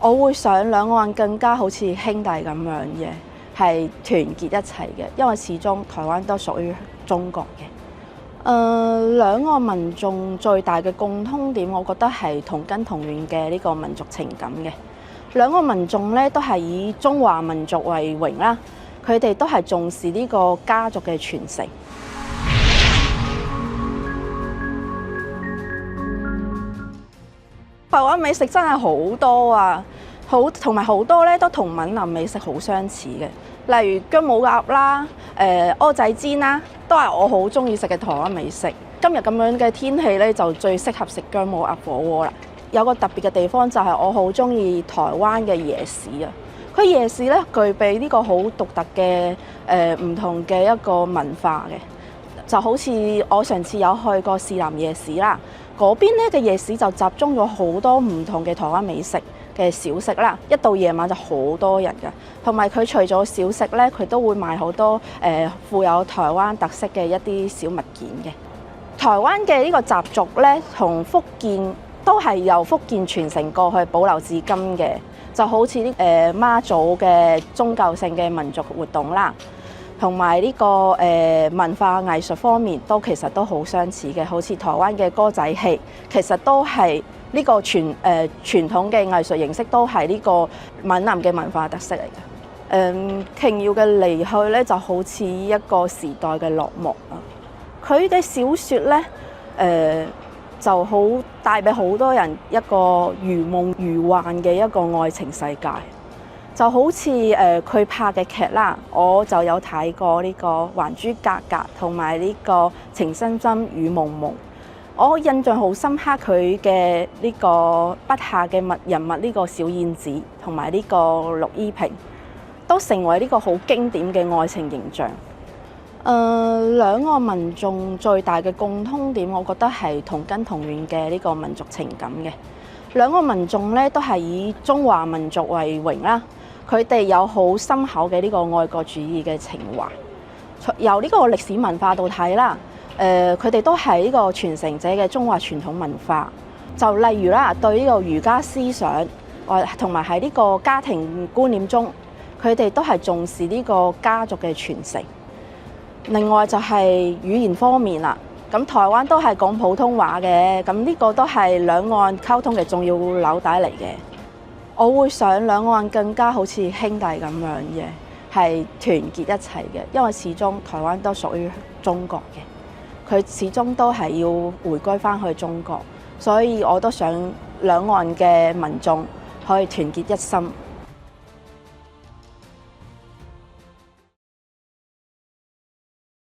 我會想兩岸更加好似兄弟咁樣嘅，係團結一齊嘅，因為始終台灣都屬於中國嘅。兩岸民眾最大嘅共通點，我覺得係同根同源嘅呢個民族情感嘅。兩個民眾咧都係以中華民族為榮啦，佢哋都係重視呢個家族嘅傳承。台灣美食真係好多啊，同埋好多咧都同閩南美食好相似嘅，例如姜母鴨啦、蚵仔煎啦，都係我好中意食嘅台灣美食。今日咁樣嘅天氣咧，就最適合食姜母鴨火鍋啦。有個特別嘅地方就係我好中意台灣嘅夜市啊！佢夜市咧具備呢個好獨特嘅唔同嘅一個文化嘅，就好似我上次有去過士林夜市啦，嗰邊咧嘅夜市就集中咗好多唔同嘅台灣美食嘅小食啦，一到夜晚就好多人㗎，同埋佢除咗小食咧，佢都會賣好多富有台灣特色嘅一啲小物件嘅。台灣嘅呢個習俗咧，同福建都係由福建傳承過去，保留至今嘅，就好似啲媽祖嘅宗教性嘅民族活動啦，同埋呢個文化藝術方面都其實都好相似嘅，好似台灣嘅歌仔戲，其實都係呢個傳統嘅藝術形式，都係呢個閩南嘅文化特色嚟嘅。瓊瑤嘅離去咧，就好似一個時代嘅落幕啊！佢嘅小説咧，就好帶俾好多人一個如夢如幻嘅一個愛情世界，就好似佢拍嘅劇啦，我就有睇過呢個《還珠格格》同埋呢個《情深深雨濛濛》，我印象好深刻佢嘅呢個筆下嘅人物呢個小燕子同埋呢個陸依萍，都成為呢個好經典嘅愛情形象。兩岸民眾最大嘅共通點，我覺得係同根同源嘅呢個民族情感嘅。兩個民眾咧都係以中華民族為榮啦，佢哋有好深厚嘅呢個愛國主義嘅情懷。由呢個歷史文化度睇啦，佢哋都係呢個傳承者嘅中華傳統文化。就例如啦，對呢個儒家思想，同埋喺呢個家庭觀念中，佢哋都係重視呢個家族嘅傳承。另外就係語言方面啦，咁台灣都係講普通話嘅，咁呢個都係兩岸溝通嘅重要紐帶嚟嘅。我會想兩岸更加好似兄弟咁樣嘅，係團結一齊嘅，因為始終台灣都屬於中國嘅，佢始終都係要回歸返去中國，所以我都想兩岸嘅民眾可以團結一心。